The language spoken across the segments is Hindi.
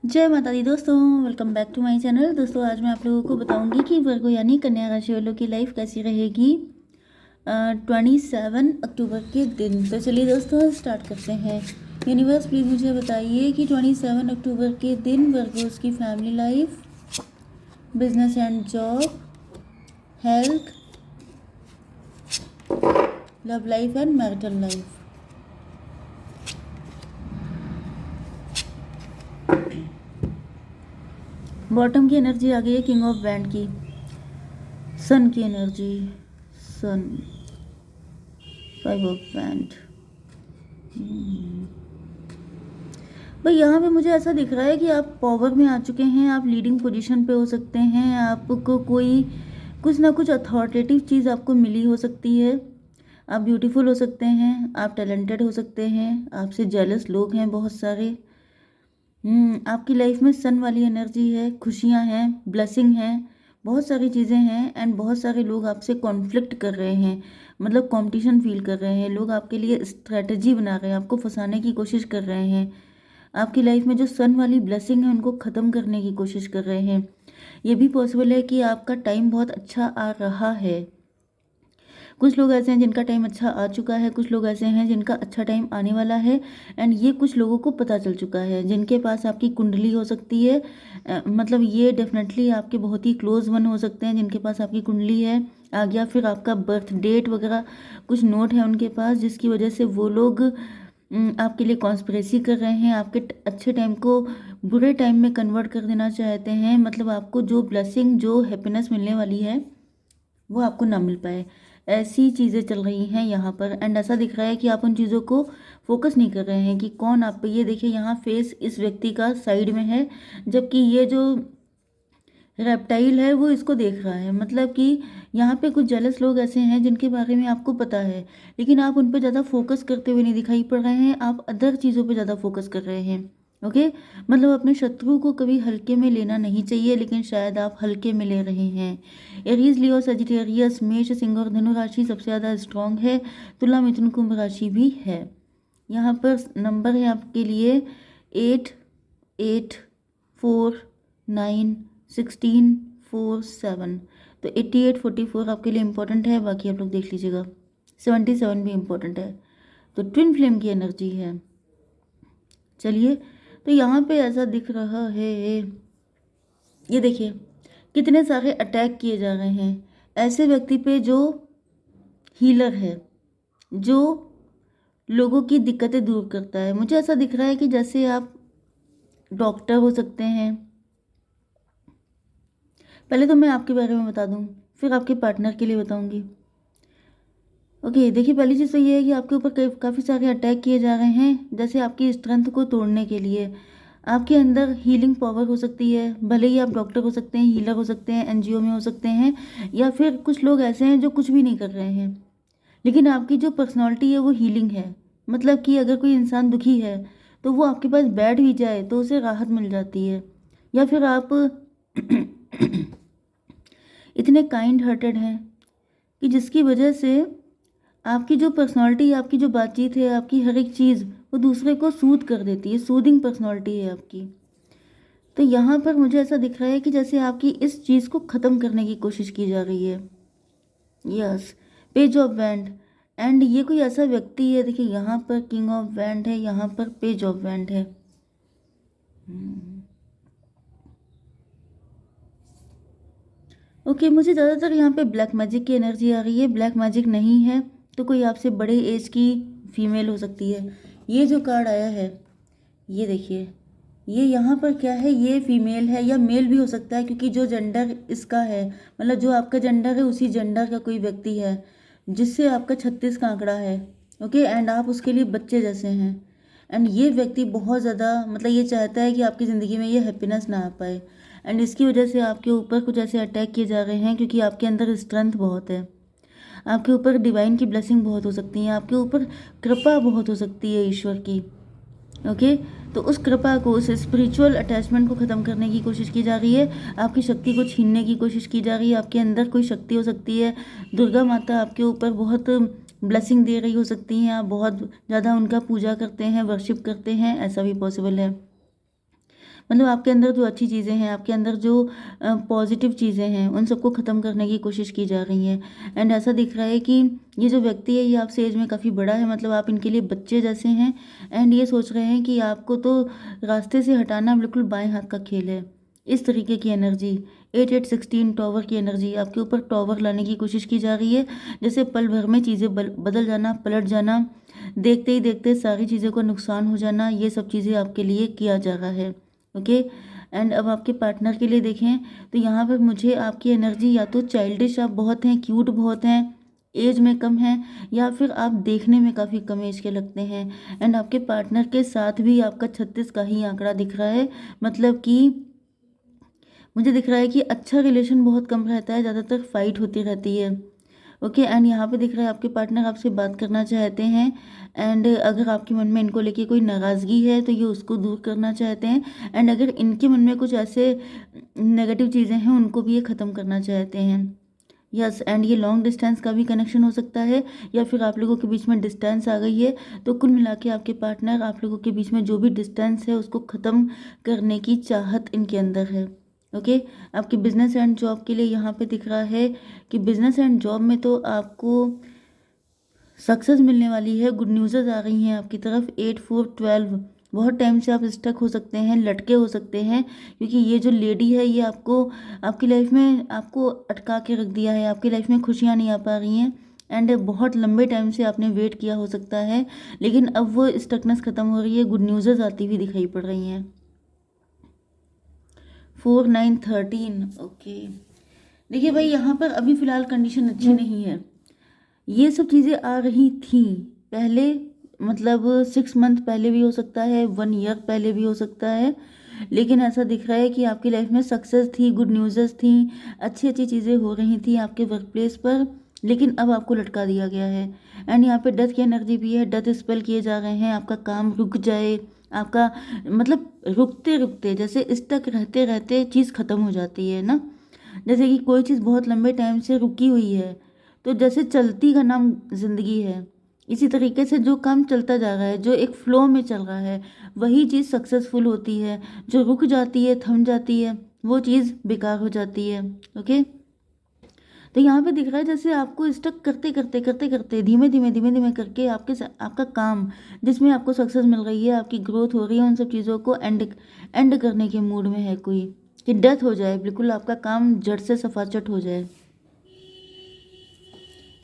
जय माता दी दोस्तों, welcome back to my channel. दोस्तों आज मैं आप लोगों को बताऊंगी कि वर्गो यानी कन्या राशि वालों की लाइफ कैसी रहेगी 27 अक्टूबर के दिन। तो चलिए दोस्तों स्टार्ट करते हैं। यूनिवर्स प्लीज़ मुझे बताइए कि 27 अक्टूबर के दिन वर्गोस की family life, business and job, health, love life and marital life. Bottom की एनर्जी आ गई है किंग ऑफ बैंड की, सन की एनर्जी, सन, 5 ऑफ बैंड। भाई यहाँ पे मुझे ऐसा दिख रहा है कि आप पावर में आ चुके हैं, आप लीडिंग पोजीशन पे हो सकते हैं, आपको कोई कुछ ना कुछ अथॉरिटेटिव चीज़ आपको मिली हो सकती है, आप ब्यूटीफुल हो सकते हैं, आप टैलेंटेड हो सकते हैं, आपसे जेलस लोग हैं बहुत सारे। आपकी लाइफ में सन वाली एनर्जी है, खुशियाँ हैं, ब्लेसिंग है, बहुत सारी चीज़ें हैं एंड बहुत सारे लोग आपसे कॉन्फ्लिक्ट कर रहे हैं, मतलब कंपटीशन फील कर रहे हैं। लोग आपके लिए स्ट्रेटजी बना रहे हैं, आपको फंसाने की कोशिश कर रहे हैं। आपकी लाइफ में जो सन वाली ब्लेसिंग है उनको ख़त्म करने की कोशिश कर रहे हैं। ये भी पॉसिबल है कि आपका टाइम बहुत अच्छा आ रहा है। कुछ लोग ऐसे हैं जिनका टाइम अच्छा आ चुका है, कुछ लोग ऐसे हैं जिनका अच्छा टाइम आने वाला है एंड ये कुछ लोगों को पता चल चुका है। जिनके पास आपकी कुंडली हो सकती है, मतलब ये डेफिनेटली आपके बहुत ही क्लोज वन हो सकते हैं जिनके पास आपकी कुंडली है आ गया, फिर आपका बर्थ डेट वगैरह कुछ नोट है उनके पास, जिसकी वजह से वो लोग आपके लिए कॉन्स्पिरेसी कर रहे हैं, आपके अच्छे टाइम को बुरे टाइम में कन्वर्ट कर देना चाहते हैं। मतलब आपको जो ब्लेसिंग, जो हैप्पीनेस मिलने वाली है वो आपको ना मिल पाए, ऐसी चीज़ें चल रही हैं यहाँ पर। एंड ऐसा दिख रहा है कि आप उन चीज़ों को फोकस नहीं कर रहे हैं कि कौन आप पे, ये देखिए यहाँ फेस इस व्यक्ति का साइड में है, जबकि ये जो रेप्टाइल है वो इसको देख रहा है। मतलब कि यहाँ पे कुछ जेलस लोग ऐसे हैं जिनके बारे में आपको पता है, लेकिन आप उन पर ज़्यादा फोकस करते हुए नहीं दिखाई पड़ रहे हैं, आप अदर चीज़ों पे ज़्यादा फोकस कर रहे हैं। ओके, मतलब अपने शत्रु को कभी हल्के में लेना नहीं चाहिए, लेकिन शायद आप हल्के में ले रहे हैं। एरीज, लियो, सजिटेरियस, मेष, सिंह और धनु राशि सबसे ज़्यादा स्ट्रांग है। तुला, मिथुन, कुंभ राशि भी है। यहाँ पर नंबर है आपके लिए 8, 8, 4, 9, 16, 4, 7। तो 88, 44 आपके लिए इम्पोर्टेंट है, बाकी आप लोग देख लीजिएगा। 77 भी इम्पोर्टेंट है। तो ट्विन फ्लेम की एनर्जी है। चलिए, तो यहाँ पे ऐसा दिख रहा है, ये देखिए कितने सारे अटैक किए जा रहे हैं ऐसे व्यक्ति पे जो हीलर है, जो लोगों की दिक्कतें दूर करता है। मुझे ऐसा दिख रहा है कि जैसे आप डॉक्टर हो सकते हैं। पहले तो मैं आपके बारे में बता दूं, फिर आपके पार्टनर के लिए बताऊंगी। ओके, देखिए पहली चीज़ तो ये है कि आपके ऊपर काफ़ी सारे अटैक किए जा रहे हैं, जैसे आपकी स्ट्रेंथ को तोड़ने के लिए। आपके अंदर हीलिंग पावर हो सकती है, भले ही आप डॉक्टर हो सकते हैं, हीलर हो सकते हैं, एनजीओ में हो सकते हैं, या फिर कुछ लोग ऐसे हैं जो कुछ भी नहीं कर रहे हैं, लेकिन आपकी जो पर्सनालिटी है वो हीलिंग है। मतलब कि अगर कोई इंसान दुखी है तो वो आपके पास बैठ भी जाए तो उसे राहत मिल जाती है। या फिर आप इतने काइंड हार्टेड हैं कि जिसकी वजह से आपकी जो पर्सनालिटी, आपकी जो बातचीत है, आपकी हर एक चीज़ वो दूसरे को सूद कर देती है, सूदिंग पर्सनालिटी है आपकी। तो यहाँ पर मुझे ऐसा दिख रहा है कि जैसे आपकी इस चीज़ को ख़त्म करने की कोशिश की जा रही है। Yes, page of wand. And ये कोई ऐसा व्यक्ति है, देखिए यहाँ पर किंग ऑफ वैंड है, यहाँ पर पेज ऑफ वैंड है। ओके, मुझे ज़्यादातर यहाँ पे ब्लैक मैजिक की एनर्जी आ रही है। ब्लैक मैजिक नहीं है तो कोई आपसे बड़े एज की फीमेल हो सकती है। ये जो कार्ड आया है, ये देखिए, ये यहाँ पर क्या है, ये फीमेल है या मेल भी हो सकता है, क्योंकि जो जेंडर इसका है, मतलब जो आपका जेंडर है उसी जेंडर का कोई व्यक्ति है जिससे आपका 36 का आंकड़ा है। ओके, एंड आप उसके लिए बच्चे जैसे हैं। एंड ये व्यक्ति बहुत ज़्यादा, मतलब ये चाहता है कि आपकी ज़िंदगी में ये हैप्पीनेस ना आ पाए, एंड इसकी वजह से आपके ऊपर कुछ ऐसे अटैक किए जा रहे हैं, क्योंकि आपके अंदर स्ट्रेंथ बहुत है, आपके ऊपर डिवाइन की ब्लेसिंग बहुत हो सकती है, आपके ऊपर कृपा बहुत हो सकती है ईश्वर की। ओके, तो उस कृपा को, उस स्पिरिचुअल अटैचमेंट को ख़त्म करने की कोशिश की जा रही है, आपकी शक्ति को छीनने की कोशिश की जा रही है। आपके अंदर कोई शक्ति हो सकती है, दुर्गा माता आपके ऊपर बहुत ब्लेसिंग दे रही हो सकती हैं, आप बहुत ज़्यादा उनका पूजा करते हैं, वर्शिप करते हैं, ऐसा भी पॉसिबल है। मतलब आपके अंदर जो अच्छी चीज़ें हैं, आपके अंदर जो पॉजिटिव चीज़ें हैं, उन सबको ख़त्म करने की कोशिश की जा रही है। एंड ऐसा दिख रहा है कि ये जो व्यक्ति है ये आपसे एज में काफ़ी बड़ा है, मतलब आप इनके लिए बच्चे जैसे हैं। एंड ये सोच रहे हैं कि आपको तो रास्ते से हटाना बिल्कुल बाएं हाथ का खेल है। इस तरीके की एनर्जी 8816 टॉवर की एनर्जी आपके ऊपर टॉवर लाने की कोशिश की जा रही है। जैसे पल भर में चीज़ें बदल जाना, पलट जाना, देखते ही देखते सारी चीज़ों का नुकसान हो जाना, ये सब चीज़ें आपके लिए किया जा रहा है। ओके। एंड अब आपके पार्टनर के लिए देखें तो यहाँ पर मुझे आपकी एनर्जी या तो चाइल्डिश आप बहुत हैं, क्यूट बहुत हैं, एज में कम हैं, या फिर आप देखने में काफ़ी कम एज के लगते हैं। एंड आपके पार्टनर के साथ भी आपका 36 का ही आंकड़ा दिख रहा है, मतलब कि मुझे दिख रहा है कि अच्छा रिलेशन बहुत कम रहता है, ज़्यादातर फाइट होती रहती है। ओके। एंड यहाँ पे दिख रहा है आपके पार्टनर आपसे बात करना चाहते हैं। एंड अगर आपके मन में इनको लेके कोई नाराज़गी है तो ये उसको दूर करना चाहते हैं। एंड अगर इनके मन में कुछ ऐसे नेगेटिव चीज़ें हैं उनको भी ये ख़त्म करना चाहते हैं। यस। एंड ये लॉन्ग डिस्टेंस का भी कनेक्शन हो सकता है, या फिर आप लोगों के बीच में डिस्टेंस आ गई है। तो कुल मिला के आपके पार्टनर आप लोगों के बीच में जो भी डिस्टेंस है उसको ख़त्म करने की चाहत इनके अंदर है। ओके। आपके बिजनेस एंड जॉब के लिए यहाँ पे दिख रहा है कि बिजनेस एंड जॉब में तो आपको सक्सेस मिलने वाली है, गुड न्यूज़ आ रही हैं आपकी तरफ। 8412 बहुत टाइम से आप स्टक हो सकते हैं, लटके हो सकते हैं, क्योंकि ये जो लेडी है ये आपको आपकी लाइफ में आपको अटका के रख दिया है, आपकी लाइफ में खुशियाँ नहीं आ पा रही हैं। एंड बहुत लंबे टाइम से आपने वेट किया हो सकता है, लेकिन अब वो स्टकनेस ख़त्म हो रही है, गुड न्यूज़ आती हुई दिखाई पड़ रही हैं। 4913। ओके। देखिए भाई, यहाँ पर अभी फ़िलहाल कंडीशन अच्छी नहीं है। ये सब चीज़ें आ रही थी पहले, मतलब 6 मंथ पहले भी हो सकता है, 1 ईयर पहले भी हो सकता है, लेकिन ऐसा दिख रहा है कि आपकी लाइफ में सक्सेस थी, गुड न्यूज़ थी, अच्छी अच्छी चीज़ें हो रही थी आपके वर्क प्लेस पर, लेकिन अब आपको लटका दिया गया है। एंड यहाँ पे डेथ की एनर्जी भी है, डेथ स्पेल किए जा रहे हैं, आपका काम रुक जाए, आपका मतलब रुकते रुकते जैसे स्टक रहते रहते चीज़ ख़त्म हो जाती है ना, जैसे कि कोई चीज़ बहुत लंबे टाइम से रुकी हुई है, तो जैसे चलती का नाम ज़िंदगी है, इसी तरीके से जो काम चलता जा रहा है, जो एक फ्लो में चल रहा है, वही चीज़ सक्सेसफुल होती है। जो रुक जाती है, थम जाती है, वो चीज़ बेकार हो जाती है। ओके। तो यहाँ पे दिख रहा है जैसे आपको स्टक करते करते करते करते धीमे धीमे धीमे धीमे करके आपका काम जिसमें आपको सक्सेस मिल रही है, आपकी ग्रोथ हो रही है, उन सब चीज़ों को एंड करने के मूड में है कोई, कि डेथ हो जाए, बिल्कुल आपका काम जड़ से सफाचट हो जाए।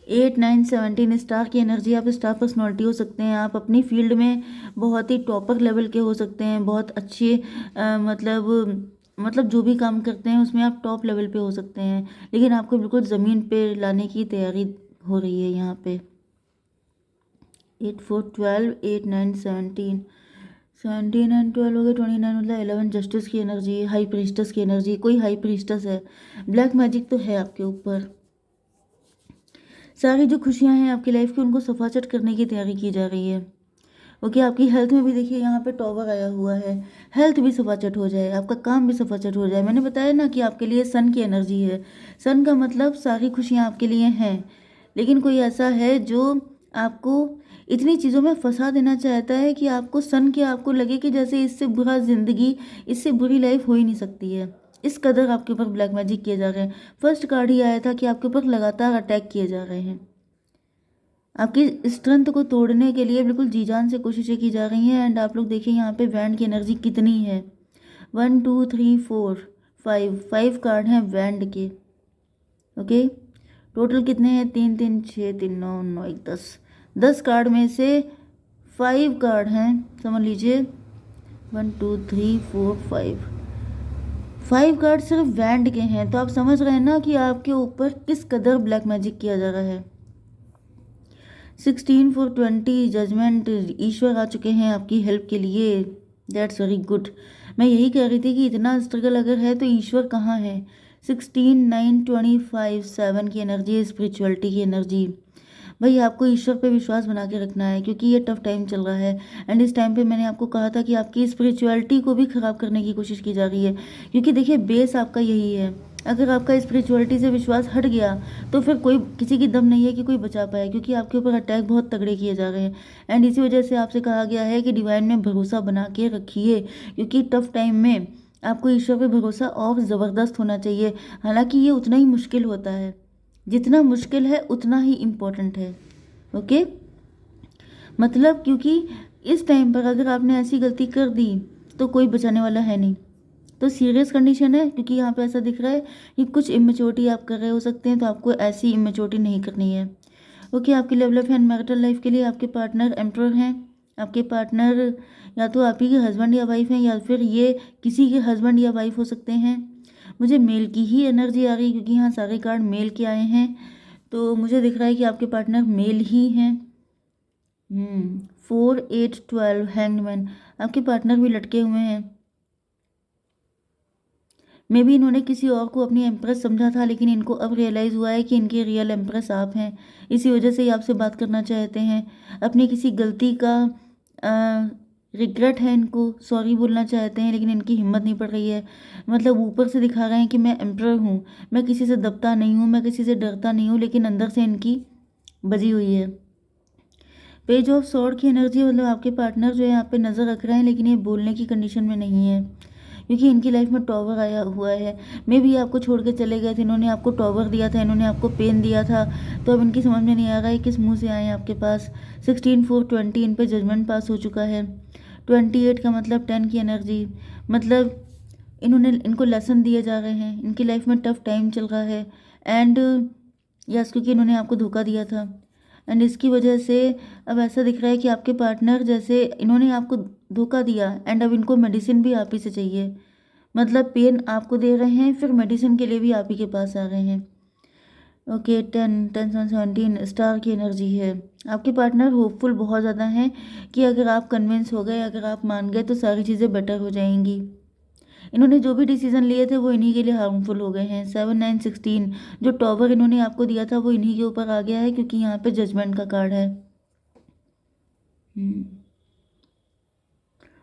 8917 स्टार की एनर्जी, आप स्टार पर्सनैलिटी हो सकते हैं, आप अपनी फील्ड में बहुत ही टॉपर लेवल के हो सकते हैं, बहुत अच्छे मतलब जो भी काम करते हैं उसमें आप टॉप लेवल पे हो सकते हैं, लेकिन आपको बिल्कुल ज़मीन पे लाने की तैयारी हो रही है यहाँ पे। 8412 8917 17 एंड 12 हो गए, 29 मतलब 11 जस्टिस की एनर्जी, हाई प्रीस्टस की एनर्जी, कोई हाई प्रीस्टस है, ब्लैक मैजिक तो है आपके ऊपर। सारी जो खुशियां हैं आपकी लाइफ की उनको सफाचट करने की तैयारी की जा रही है। ओके। आपकी हेल्थ में भी देखिए यहाँ पे टॉवर आया हुआ है, हेल्थ भी सफाचट हो जाए, आपका काम भी सफाचट हो जाए। मैंने बताया ना कि आपके लिए सन की एनर्जी है, सन का मतलब सारी खुशियाँ आपके लिए हैं, लेकिन कोई ऐसा है जो आपको इतनी चीज़ों में फंसा देना चाहता है कि आपको सन के आपको लगे कि जैसे इससे बुरा ज़िंदगी, इससे बुरी लाइफ हो ही नहीं सकती है। इस कदर आपके ऊपर ब्लैक मैजिक किए जा रहे हैं। फर्स्ट कार्ड ही आया था कि आपके ऊपर लगातार अटैक किए जा रहे हैं, आपकी स्ट्रेंथ को तोड़ने के लिए बिल्कुल जी जान से कोशिशें की जा रही हैं। एंड आप लोग देखिए यहाँ पे वैंड की एनर्जी कितनी है, 1 2 3 4 5 कार्ड हैं वैंड के। ओके। टोटल कितने हैं, 3 3 6 3 9 9 1 10 कार्ड में से 5 कार्ड हैं, समझ लीजिए 1 2 3 4 5 कार्ड सिर्फ वैंड के हैं। तो आप समझ रहे हैं ना कि आपके ऊपर किस कदर ब्लैक मैजिक किया जा रहा है। 16 4 20 जजमेंट, ईश्वर आ चुके हैं आपकी हेल्प के लिए, दैट्स वेरी गुड। मैं यही कह रही थी कि इतना स्ट्रगल अगर है तो ईश्वर कहाँ है। 16 9 25 7 की एनर्जी, स्पिरिचुअलिटी की एनर्जी। भाई आपको ईश्वर पे विश्वास बना के रखना है, क्योंकि ये टफ टाइम चल रहा है। एंड इस टाइम पे मैंने आपको कहा था कि आपकी स्पिरिचुअलिटी को भी ख़राब करने की कोशिश की जा रही है, क्योंकि देखिए बेस आपका यही है, अगर आपका स्पिरिचुअलिटी से विश्वास हट गया तो फिर कोई किसी की दम नहीं है कि कोई बचा पाए, क्योंकि आपके ऊपर अटैक बहुत तगड़े किए जा रहे हैं। एंड इसी वजह से आपसे कहा गया है कि डिवाइन में भरोसा बना के रखिए, क्योंकि टफ टाइम में आपको ईश्वर पे भरोसा और ज़बरदस्त होना चाहिए। हालांकि ये उतना ही मुश्किल होता है, जितना मुश्किल है उतना ही इम्पोर्टेंट है। ओके, मतलब क्योंकि इस टाइम पर अगर आपने ऐसी गलती कर दी तो कोई बचाने वाला है नहीं। तो सीरियस कंडीशन है, क्योंकि यहाँ पे ऐसा दिख रहा है कि कुछ इमेच्योरिटी आप कर रहे हो सकते हैं, तो आपको ऐसी इमेच्योरिटी नहीं करनी है। ओके, आपकी level of and marital life के लिए आपके पार्टनर एम्परर हैं। आपके पार्टनर या तो आप ही के हस्बैंड या वाइफ हैं, या फिर ये किसी के हस्बैंड या वाइफ हो सकते हैं। मुझे मेल की ही एनर्जी आ रही है, क्योंकि यहाँ सारे कार्ड मेल के आए हैं, तो मुझे दिख रहा है कि आपके पार्टनर मेल ही हैं। 4 8 12 हैंगमैन, आपके पार्टनर भी लटके हुए हैं। मे बी इन्होंने किसी और को अपनी एम्प्रेस समझा था, लेकिन इनको अब रियलाइज़ हुआ है कि इनके रियल एम्प्रेस आप हैं। इसी वजह से ये आपसे बात करना चाहते हैं। अपनी किसी गलती का रिग्रेट है इनको, सॉरी बोलना चाहते हैं, लेकिन इनकी हिम्मत नहीं पड़ रही है। मतलब ऊपर से दिखा रहे हैं कि मैं एम्प्रर हूँ, मैं किसी से दबता नहीं हूँ, मैं किसी से डरता नहीं हूँ, लेकिन अंदर से इनकी बजी हुई है। पेज ऑफ सॉर्ड की एनर्जी, मतलब आपके पार्टनर जो है यहाँ पे नज़र रख रहे हैं, लेकिन ये बोलने की कंडीशन में नहीं है, क्योंकि इनकी लाइफ में टॉवर आया हुआ है। मे भी आपको छोड़ के चले गए थे, इन्होंने आपको टॉवर दिया था, इन्होंने आपको पेन दिया था, तो अब इनकी समझ में नहीं आ रहा है किस मुंह से आए हैं आपके पास। 16 4 20 इन पे जजमेंट पास हो चुका है। 28 का मतलब 10 की एनर्जी, मतलब इनको लेसन दिए जा रहे हैं, इनकी लाइफ में टफ टाइम चल रहा है। एंड यस, क्योंकि इन्होंने आपको धोखा दिया था, एंड इसकी वजह से अब ऐसा दिख रहा है कि आपके पार्टनर, जैसे इन्होंने आपको धोखा दिया एंड अब इनको मेडिसिन भी आप ही से चाहिए। मतलब पेन आपको दे रहे हैं, फिर मेडिसिन के लिए भी आप ही के पास आ रहे हैं। ओके, 10 स्टार की एनर्जी है। आपके पार्टनर होपफुल बहुत ज़्यादा हैं कि अगर आप कन्विंस हो गए, अगर आप मान गए, तो सारी चीज़ें बेटर हो जाएंगी। इन्होंने जो भी डिसीजन लिए थे वो इन्हीं के लिए हार्मफुल हो गए हैं। 7 9 16, जो टॉवर इन्होंने आपको दिया था वो इन्हीं के ऊपर आ गया है, क्योंकि यहाँ पे जजमेंट का कार्ड है।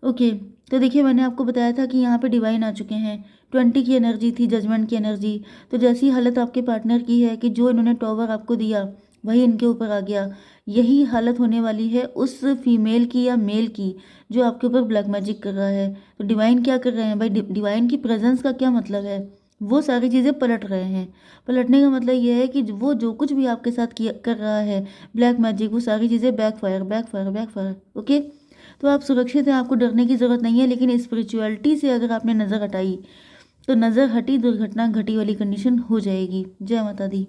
ओके, तो देखिए मैंने आपको बताया था कि यहाँ पे डिवाइन आ चुके हैं। 20 की एनर्जी थी, जजमेंट की एनर्जी। तो जैसी हालत आपके पार्टनर की है कि जो इन्होंने टॉवर आपको दिया वही इनके ऊपर आ गया, यही हालत होने वाली है उस फीमेल की या मेल की जो आपके ऊपर ब्लैक मैजिक कर रहा है। तो डिवाइन क्या कर रहे हैं भाई, डिवाइन की प्रेजेंस का क्या मतलब है, वो सारी चीज़ें पलट रहे हैं। पलटने का मतलब ये है कि वो जो कुछ भी आपके साथ किया कर रहा है ब्लैक मैजिक, वो सारी चीज़ें बैकफायर बैकफायर बैकफायर। ओके, तो आप सुरक्षित हैं, आपको डरने की ज़रूरत नहीं है। लेकिन स्पिरिचुअलिटी से अगर आपने नज़र हटाई तो नज़र हटी दुर्घटना घटी वाली कंडीशन हो जाएगी। जय माता दी।